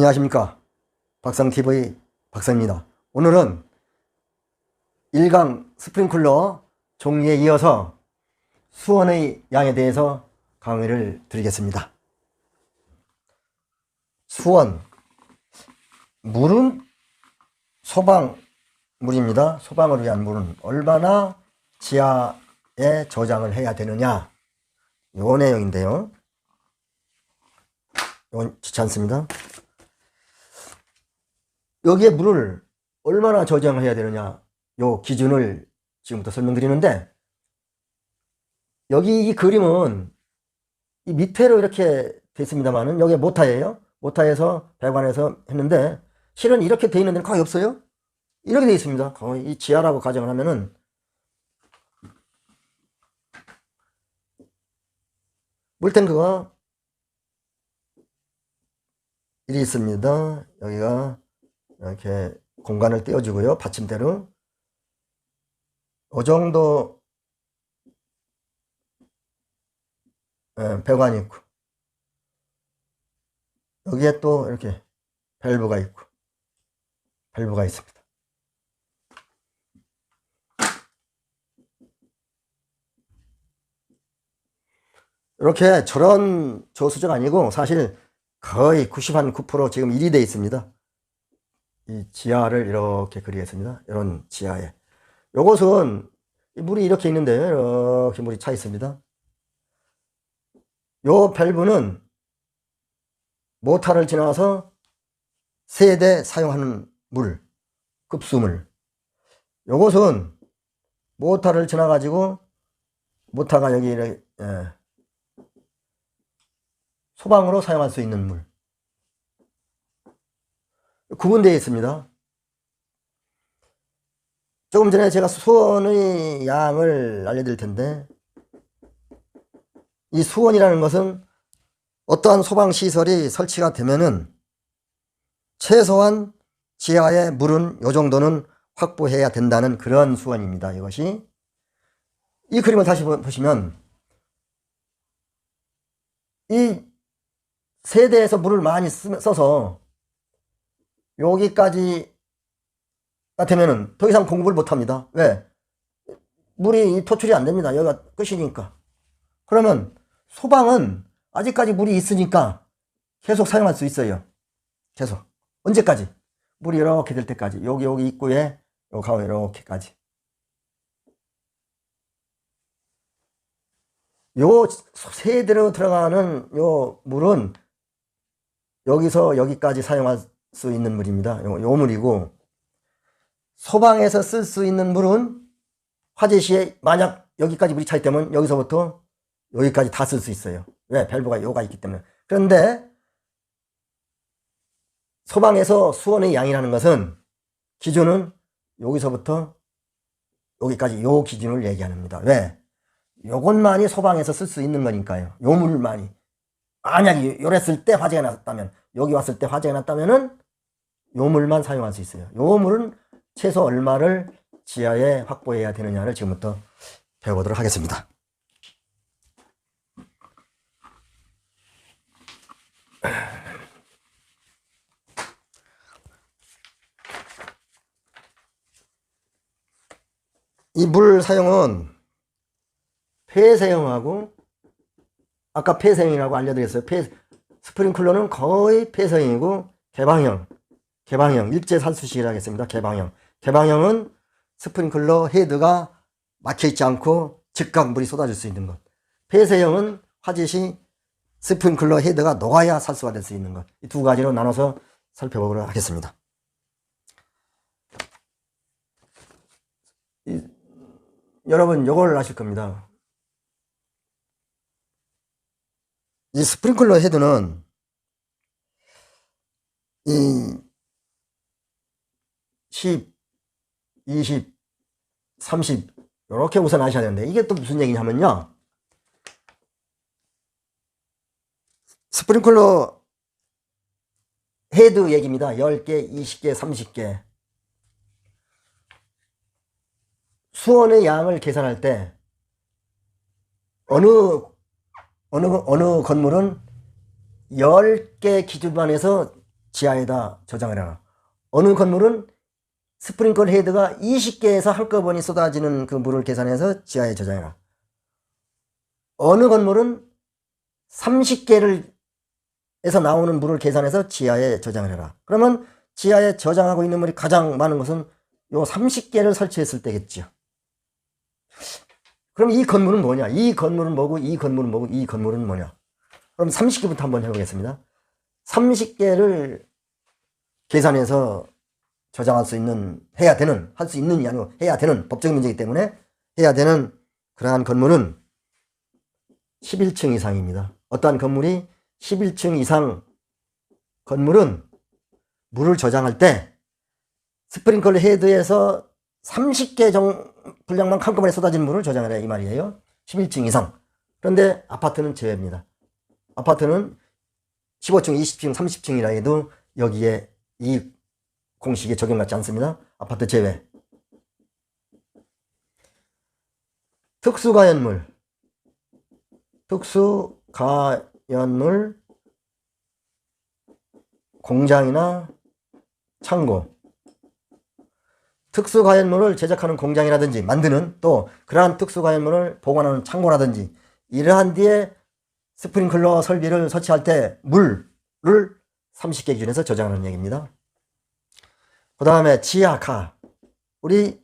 안녕하십니까. 박상TV 박상입니다. 오늘은 1강 스프링클러 종류에 이어서 수원의 양에 대해서 강의를 드리겠습니다. 수원 물은 소방물입니다. 소방을 위한 물은 얼마나 지하에 저장을 해야 되느냐, 요 내용인데요. 이건 좋지 않습니다. 여기에 물을 얼마나 저장해야 되느냐, 요 기준을 지금부터 설명드리는데, 여기 이 그림은 이 밑에로 이렇게 돼 있습니다만은 여기 모타예요. 모타에서 배관에서 했는데, 실은 이렇게 돼 있는 데는 거의 없어요. 이렇게 돼 있습니다. 거의 이 지하라고 가정을 하면은 물탱크가 이리 있습니다. 여기가 이렇게 공간을 떼어주고요. 받침대로. 이 정도 배관이 있고, 여기에 또 이렇게 밸브가 있고, 밸브가 있습니다. 이렇게 저런 저수조가 아니고 사실 거의 99% 지금 1이 되어 있습니다. 이 지하를 이렇게 그리겠습니다. 이런 지하에. 요것은 물이 이렇게 있는데 이렇게 물이 차 있습니다. 요 밸브는 모타를 지나서 세대 사용하는 물, 급수물. 요것은 모타를 지나 가지고 모타가 여기 소방으로 사용할 수 있는 물, 구분되어 있습니다. 조금 전에 제가 수원의 양을 알려드릴 텐데, 이 수원이라는 것은 어떠한 소방시설이 설치가 되면은 최소한 지하의 물은 요 정도는 확보해야 된다는 그런 수원입니다. 이것이. 이 그림을 다시 보시면 이 세대에서 물을 많이 써서 여기까지가 되면은 더 이상 공급을 못 합니다. 왜? 물이 토출이 안 됩니다. 여기가 끝이니까. 그러면 소방은 아직까지 물이 있으니까 계속 사용할 수 있어요. 계속. 언제까지? 물이 이렇게 될 때까지. 여기 입구에 요 가운데 이렇게까지. 요 세대로 들어가는 요 물은 여기서 여기까지 사용할 수 있는 물입니다. 요 물이고, 소방에서 쓸 수 있는 물은 화재 시에 만약 여기까지 물이 차 있다면 여기서부터 여기까지 다 쓸 수 있어요. 왜? 밸브가 요가 있기 때문에. 그런데 소방에서 수원의 양이라는 것은 기준은 여기서부터 여기까지 요 기준을 얘기합니다. 왜? 요것만이 소방에서 쓸 수 있는 거니까요. 요 물만이. 만약에 요랬을 때 화재가 났다면, 여기 왔을 때 화재가 났다면은 요 물만 사용할 수 있어요. 요 물은 최소 얼마를 지하에 확보해야 되느냐를 지금부터 배워보도록 하겠습니다. 이 물 사용은 폐쇄형하고, 아까 폐쇄형이라고 알려드렸어요. 스프링클러는 거의 폐쇄형이고, 개방형, 일제살수식이라고 했습니다. 개방형은 스프링클러 헤드가 막혀있지 않고 즉각 물이 쏟아질 수 있는 것. 폐쇄형은 화재 시 스프링클러 헤드가 녹아야 살수가 될 수 있는 것. 이 두 가지로 나눠서 살펴보도록 하겠습니다. 여러분 요걸 아실 겁니다. 이 스프링클러 헤드는 이 10, 20, 30 이렇게 우선 아셔야 되는데, 이게 또 무슨 얘기냐면요, 스프링클러 헤드 얘기입니다. 10개, 20개, 30개. 수원의 양을 계산할 때 어느 건물은 10개 기준만 해서 지하에다 저장을 해라. 어느 건물은 스프링클 헤드가 20개에서 한꺼번에 쏟아지는 그 물을 계산해서 지하에 저장해라. 어느 건물은 30개를 에서 나오는 물을 계산해서 지하에 저장을 해라. 그러면 지하에 저장하고 있는 물이 가장 많은 것은 요 30개를 설치했을 때겠죠. 그럼 이 건물은 뭐냐? 이 건물은 뭐고, 이 건물은 뭐고, 이 건물은 뭐냐? 그럼 30개부터 한번 해보겠습니다. 30개를 계산해서 저장할 수 있는, 해야 되는, 할 수 있는이 아니고 해야 되는 법적인 문제이기 때문에 해야 되는 그러한 건물은 11층 이상입니다. 어떠한 건물이 11층 이상 건물은 물을 저장할 때 스프링클러 헤드에서 30개 분량만 한꺼번에 쏟아지는 물을 저장을 해야 이 말이에요. 11층 이상. 그런데 아파트는 제외입니다. 아파트는 15층, 20층, 30층이라 해도 여기에 이 공식에 적용받지 않습니다. 아파트 제외. 특수가연물. 특수가연물 공장이나 창고. 특수가연물을 제작하는 공장이라든지 만드는, 또 그러한 특수가연물을 보관하는 창고라든지 이러한 뒤에 스프링클러 설비를 설치할 때 물을 30개 기준에서 저장하는 얘기입니다. 그 다음에 지하가. 우리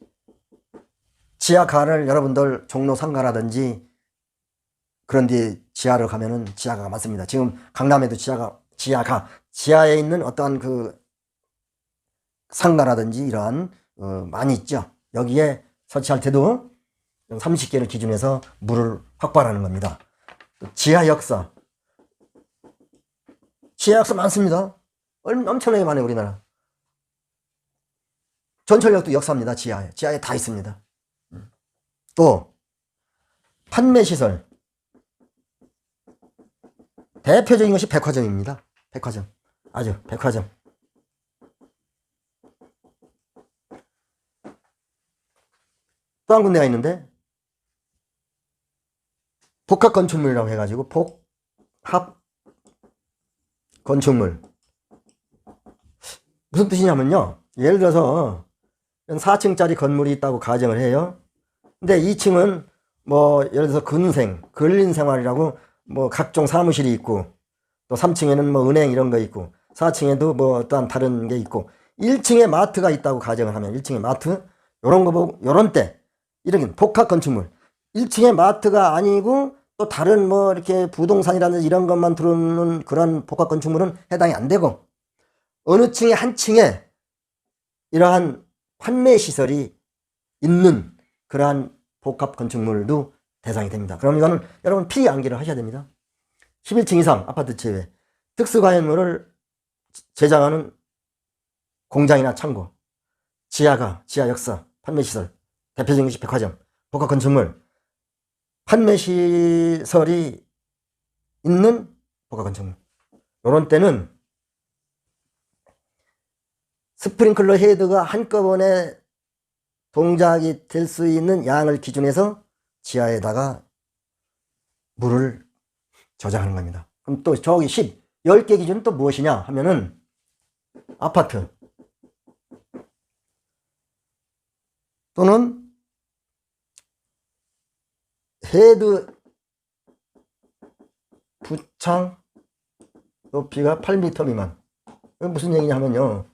지하가를 여러분들 종로 상가라든지 그런 데 지하를 가면은 지하가가 많습니다. 지금 강남에도 지하가 지하에 있는 어떠한 그 상가라든지 이러한 많이 있죠. 여기에 설치할 때도 30개를 기준해서 물을 확보하는 겁니다. 지하 역사. 지하 역사 많습니다. 엄청나게 많아요, 우리나라. 전철역도 역사입니다. 지하에 다 있습니다. 또 판매시설. 대표적인 것이 백화점입니다. 백화점. 아주 백화점. 또 한 군데가 있는데 복합건축물이라고 해가지고 복합건축물. 무슨 뜻이냐면요, 예를 들어서 4층짜리 건물이 있다고 가정을 해요. 근데 2층은 뭐 예를 들어서 근린생활이라고 뭐 각종 사무실이 있고, 또 3층에는 뭐 은행 이런 거 있고, 4층에도 뭐 어떠한 다른 게 있고, 1층에 마트가 있다고 가정을 하면 1층에 마트, 요런 거 보고, 요런 때 이런 복합 건축물. 1층에 마트가 아니고 또 다른 뭐 이렇게 부동산이라든지 이런 것만 들어오는 그런 복합 건축물은 해당이 안 되고, 어느 층에 한 층에 이러한 판매 시설이 있는 그러한 복합 건축물도 대상이 됩니다. 그럼 이거는 여러분 필히 암기를 하셔야 됩니다. 11층 이상 아파트 제외. 특수가연물을 제작하는 공장이나 창고, 지하 역사, 판매시설, 대표적인 것이 백화점, 복합건축물, 판매시설이 있는 복합건축물. 이런 때는 스프링클러 헤드가 한꺼번에 동작이 될 수 있는 양을 기준해서 지하에다가 물을 저장하는 겁니다. 그럼 또 저기 10개 기준은 또 무엇이냐 하면은 아파트 또는 헤드 부창 높이가 8m 미만. 무슨 얘기냐 하면요,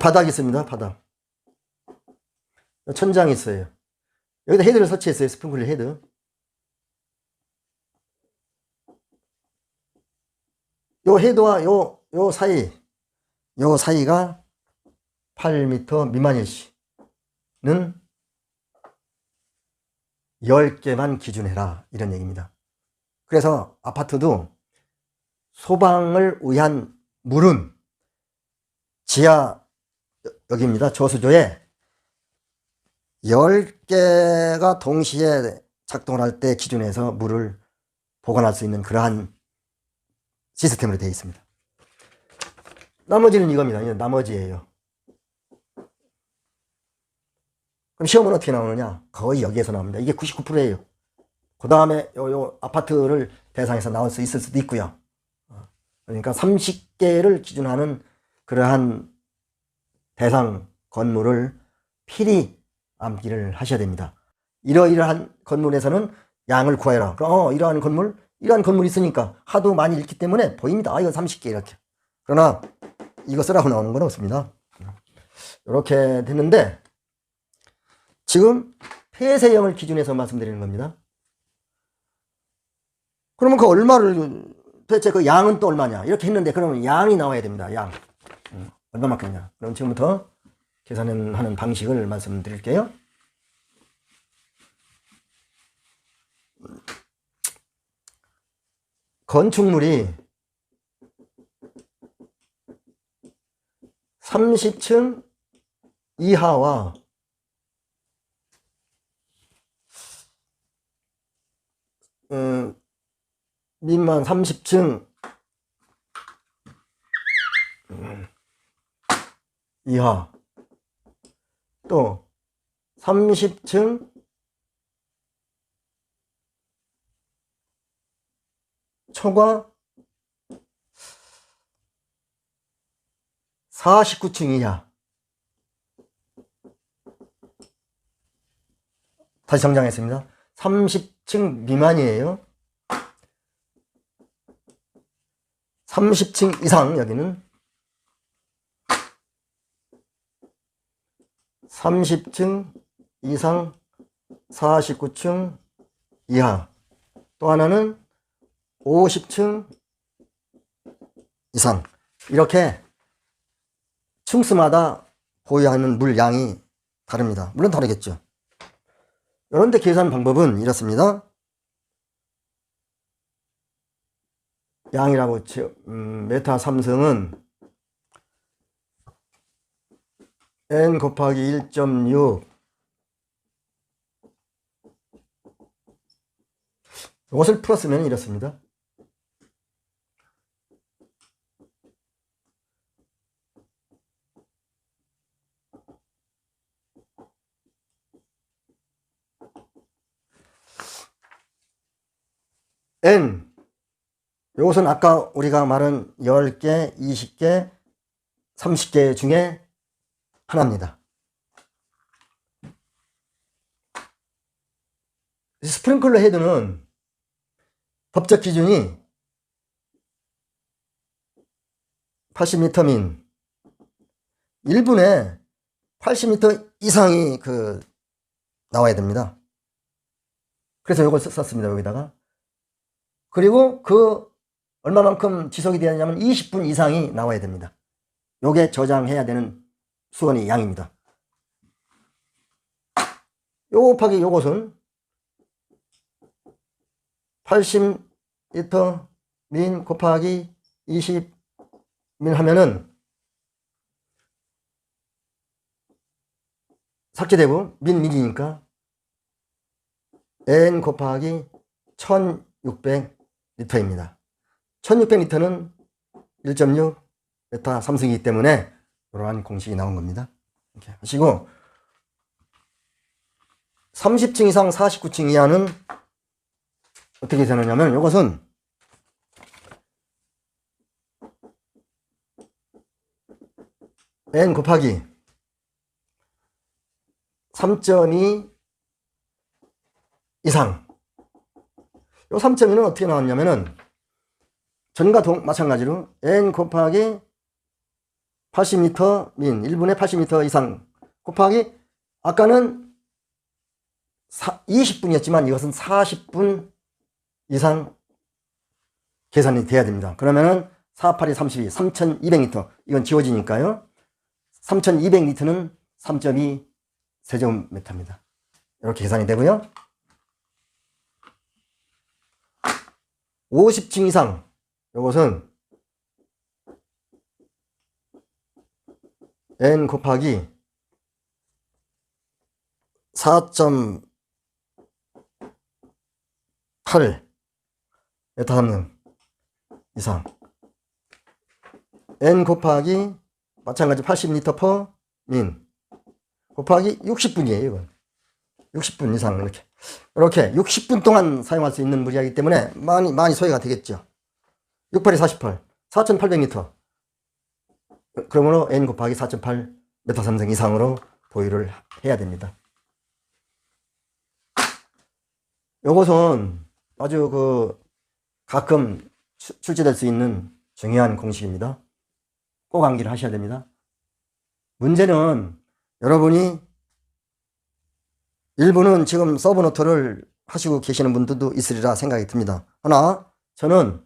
바닥이 있습니다. 바닥. 천장이 있어요. 여기다 헤드를 설치했어요. 스프링클러 헤드. 요 헤드와 요 사이가 8m 미만일 시는 10개만 기준해라, 이런 얘기입니다. 그래서 아파트도 소방을 위한 물은 지하, 여기입니다. 저수조에 10개가 동시에 작동을 할 때 기준해서 물을 보관할 수 있는 그러한 시스템으로 되어 있습니다. 나머지는 이겁니다. 이건 나머지예요. 그럼 시험은 어떻게 나오느냐? 거의 여기에서 나옵니다. 이게 99%예요. 그 다음에 요 아파트를 대상해서 나올 수 있을 수도 있고요. 그러니까 30개를 기준하는 그러한 대상 건물을 필히 암기를 하셔야 됩니다. 이러이러한 건물에서는 양을 구해라. 그럼 이러한 건물이 있으니까 하도 많이 읽기 때문에 보입니다. 아, 이거 30개 이렇게. 그러나 이거 쓰라고 나오는 건 없습니다. 이렇게 됐는데 지금 폐쇄형을 기준해서 말씀드리는 겁니다. 그러면 그 얼마를 도대체 그 양은 또 얼마냐 이렇게 했는데 그러면 양이 나와야 됩니다. 양 얼마만큼이냐. 그럼 지금부터 계산하는 방식을 말씀드릴게요. 건축물이 30층 이하와 민만 30층 이하 또 30층 초과 49층 이하. 다시 정정했습니다. 30층 미만이에요. 30층 이상 여기는 30층 이상 49층 이하. 또 하나는 50층 이상. 이렇게 층수마다 보유하는 물량이 다릅니다. 물론 다르겠죠. 이런데 계산 방법은 이렇습니다. 양이라고 메타 3성은 n 곱하기 1.6 이것을 풀었으면 이렇습니다. n 이것은 아까 우리가 말한 10개, 20개, 30개 중에 하나입니다. 스프링클러 헤드는 법적 기준이 80m 민 1분에 80m 이상이 나와야 됩니다. 그래서 이걸 썼습니다. 여기다가. 그리고 얼마만큼 지속이 되어야 되냐면 20분 이상이 나와야 됩니다. 요게 저장해야 되는 수온의 양입니다. 요 곱하기 요것은 80리터 민 곱하기 20민 하면은 삭제되고 민이니까 n 곱하기 1600리터입니다. 1600리터는 1.6 메타 3승이기 때문에 이러한 공식이 나온 겁니다. 이렇게 하시고 30층 이상 49층 이하는 어떻게 되느냐면 이것은 n 곱하기 3.2 이상. 요 3.2는 어떻게 나왔냐면은 전과 마찬가지로 n 곱하기 80m 민 1분에 80m 이상 곱하기 아까는 20분이었지만 이것은 40분 이상 계산이 돼야 됩니다. 그러면은 4, 8이 32, 3200리터. 이건 지워지니까요. 3200리터는 3.2 세제곱미터입니다. 이렇게 계산이 되고요. 50층 이상. 이것은 n 곱하기 4.8 메타 3능 이상 n 곱하기 마찬가지 80리터 퍼 민 곱하기 60분이에요. 이건 60분 이상 이렇게 60분 동안 사용할 수 있는 물이기 때문에 많이 소요가 되겠죠. 6, 8이 48, 4,800m. 그러므로 n 곱하기 4.8 m3 이상으로 보유를 해야 됩니다. 요것은 아주 가끔 출제될 수 있는 중요한 공식입니다. 꼭 암기를 하셔야 됩니다. 문제는 여러분이 일부는 지금 서브노트를 하시고 계시는 분들도 있으리라 생각이 듭니다. 그러나 저는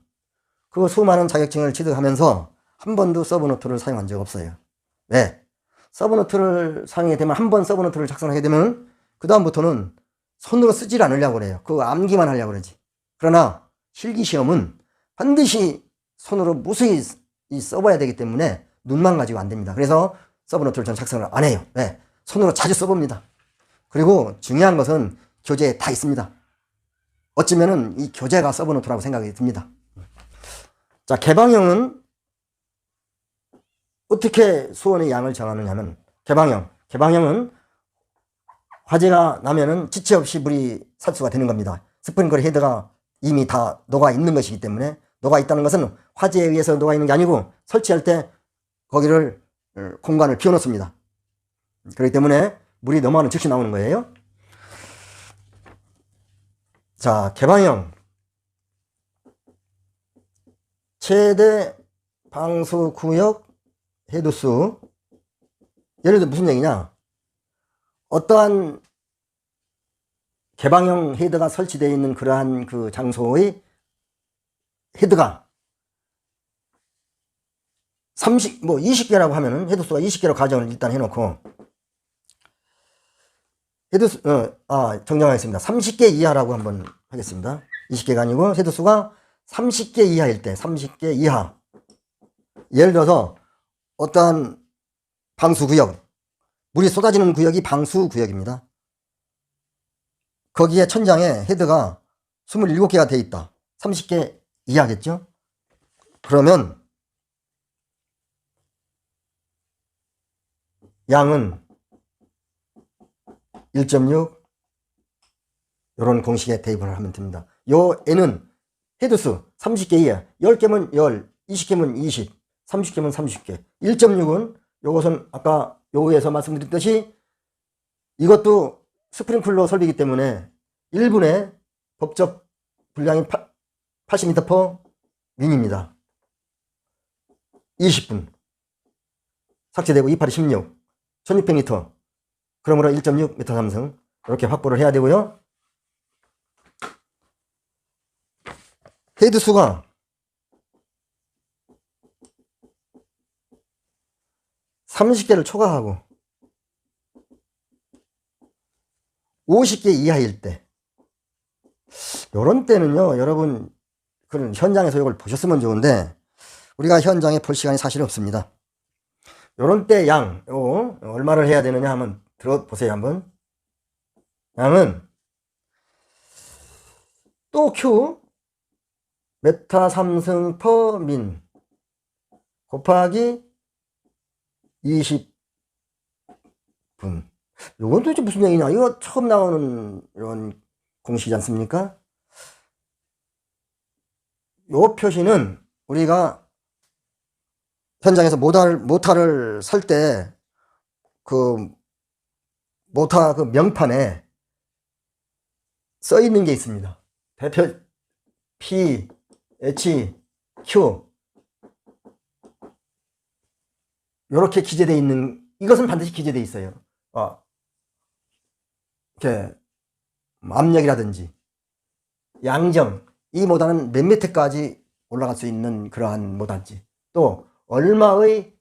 그 수많은 자격증을 취득하면서 한 번도 서브노트를 사용한 적 없어요. 왜? 서브노트를 사용하게 되면, 한 번 서브노트를 작성하게 되면 그 다음부터는 손으로 쓰질 않으려고 그래요. 그거 암기만 하려고 그러지. 그러나 실기시험은 반드시 손으로 무수히 써봐야 되기 때문에 눈만 가지고 안 됩니다. 그래서 서브노트를 전 작성을 안 해요. 왜? 손으로 자주 써봅니다. 그리고 중요한 것은 교재에 다 있습니다. 어쩌면은 이 교재가 서브노트라고 생각이 듭니다. 자, 개방형은 어떻게 수원의 양을 정하느냐면, 개방형은 화재가 나면은 지체 없이 물이 살수가 되는 겁니다. 스프링클 헤드가 이미 다 녹아 있는 것이기 때문에, 녹아 있다는 것은 화재에 의해서 녹아 있는 게 아니고 설치할 때 거기를 공간을 비워 놓습니다. 그렇기 때문에 물이 넘어가는 즉시 나오는 거예요. 자, 개방형 최대 방수구역 헤드수. 예를 들어 무슨 얘기냐, 어떠한 개방형 헤드가 설치되어 있는 그러한 그 장소의 헤드가 20개라고 하면은 헤드수가 20개로 가정을 일단 해놓고, 헤드수, 정정하겠습니다. 30개 이하라고 한번 하겠습니다. 20개가 아니고 헤드수가 30개 이하일 때, 30개 이하. 예를 들어서 어떠한 방수구역, 물이 쏟아지는 구역이 방수구역입니다. 거기에 천장에 헤드가 27개가 되어 있다. 30개 이하겠죠? 그러면 양은 1.6 이런 공식에 대입을 하면 됩니다. 요 n은 헤드수 30개 이하, 10개면 10, 20개면 20, 30개면 30개. 1.6은 요것은 아까 요에서 말씀드렸듯이 이것도 스프링클러 설비이기 때문에 1분에 법적 분량이 80m/min입니다. 20분 삭제되고 28이 16, 1600m. 그러므로 1.6m/s 이렇게 확보를 해야 되고요. 헤드수가 30개를 초과하고 50개 이하일 때, 요런 때는요, 여러분 그런 현장에서 이걸 보셨으면 좋은데 우리가 현장에 볼 시간이 사실 없습니다. 요런 때 양, 얼마를 해야 되느냐 한번 들어보세요. 한번. 양은 또 Q 메타 3승 퍼 민 곱하기 20분. 이건 도대체 무슨 얘기냐? 이거 처음 나오는 이런 공식이지 않습니까? 요 표시는 우리가 현장에서 모타를 설 때 그 모타 그 명판에 써 있는 게 있습니다. 대표 P, H, Q 요렇게 기재되어 있는, 이것은 반드시 기재되어 있어요. 이렇게 압력이라든지 양정, 이 모타는 몇 미터까지 올라갈 수 있는 그러한 모타인지, 또 얼마의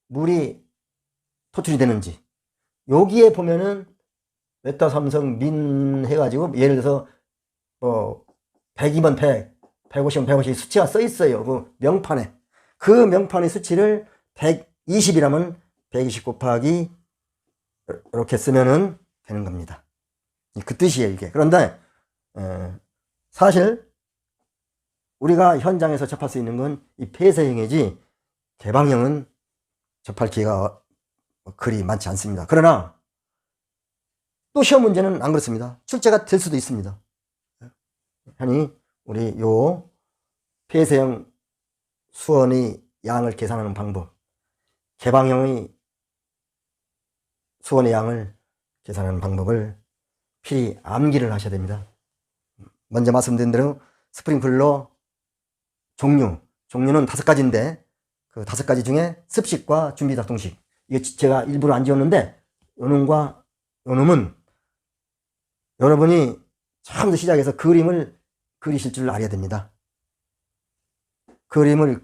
물이 토출이 되는지, 여기에 보면은 메타 삼성 민 해가지고 예를 들어서 100이면 100, 150이면 150 수치가 써 있어요. 그 명판에. 그 명판의 수치를 120이라면 120 곱하기 이렇게 쓰면은 되는 겁니다. 그 뜻이에요, 이게. 그런데 사실 우리가 현장에서 접할 수 있는 건 이 폐쇄형이지 개방형은 접할 기회가 그리 많지 않습니다. 그러나 또 시험 문제는 안 그렇습니다. 출제가 될 수도 있습니다. 아니 우리 요 폐쇄형 수원의 양을 계산하는 방법, 개방형의 수원의 양을 계산하는 방법을 필히 암기를 하셔야 됩니다. 먼저 말씀드린 대로 스프링클러 종류는 5가지인데 그 5가지 중에 습식과 준비작동식, 이게 제가 일부러 안 지웠는데 요놈과 요놈은 여러분이 처음부터 시작해서 그림을 그리실 줄 알아야 됩니다. 그림을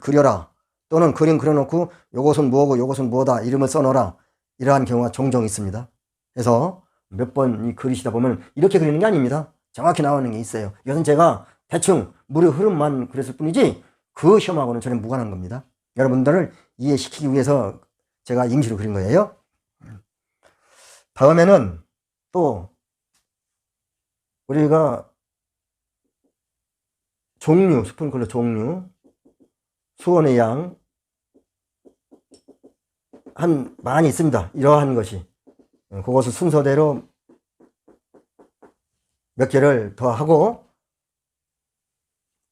그려라, 또는 그림 그려놓고 요것은 뭐고 요것은 뭐다 이름을 써놓으라, 이러한 경우가 종종 있습니다. 그래서 몇 번 그리시다 보면 이렇게 그리는 게 아닙니다. 정확히 나오는 게 있어요. 이것은 제가 대충 물의 흐름만 그렸을 뿐이지 그 시험하고는 전혀 무관한 겁니다. 여러분들을 이해시키기 위해서 제가 임시로 그린 거예요. 다음에는 또 우리가 스프링클러 종류, 수원의 양 많이 있습니다. 이러한 것이. 그것을 순서대로 몇 개를 더 하고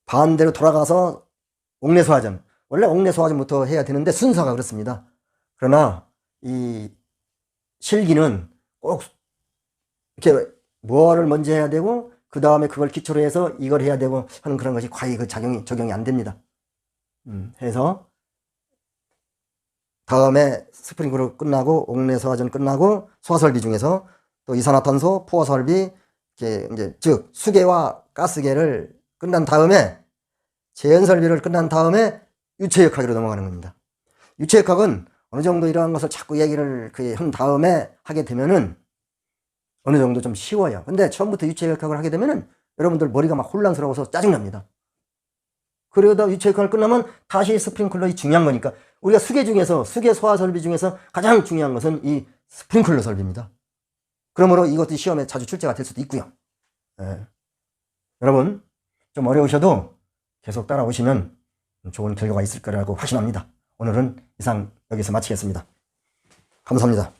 반대로 돌아가서 옥내소화전, 원래 옥내소화전부터 해야 되는데 순서가 그렇습니다. 그러나 이 실기는 꼭 이렇게 뭐를 먼저 해야 되고 그 다음에 그걸 기초로 해서 이걸 해야 되고 하는 그런 것이 과히 적용이 안 됩니다. 해서 다음에 스프링클러 끝나고 옥내소화전 끝나고 소화설비 중에서 또 이산화탄소 포화설비, 즉 수계와 가스계를 끝난 다음에 재연설비를 끝난 다음에 유체역학으로 넘어가는 겁니다. 유체역학은 어느 정도 이러한 것을 자꾸 얘기를 한 다음에 하게 되면은 어느 정도 좀 쉬워요. 근데 처음부터 유체역학을 하게 되면은 여러분들 머리가 막 혼란스러워서 짜증납니다. 그러다 유체역학을 끝나면 다시 스프링클러가 중요한 거니까, 우리가 수계 소화 설비 중에서 가장 중요한 것은 이 스프링클러 설비입니다. 그러므로 이것도 시험에 자주 출제가 될 수도 있고요. 여러분 좀 어려우셔도 계속 따라오시면 좋은 결과가 있을 거라고 확신합니다. 오늘은 이상 여기서 마치겠습니다. 감사합니다.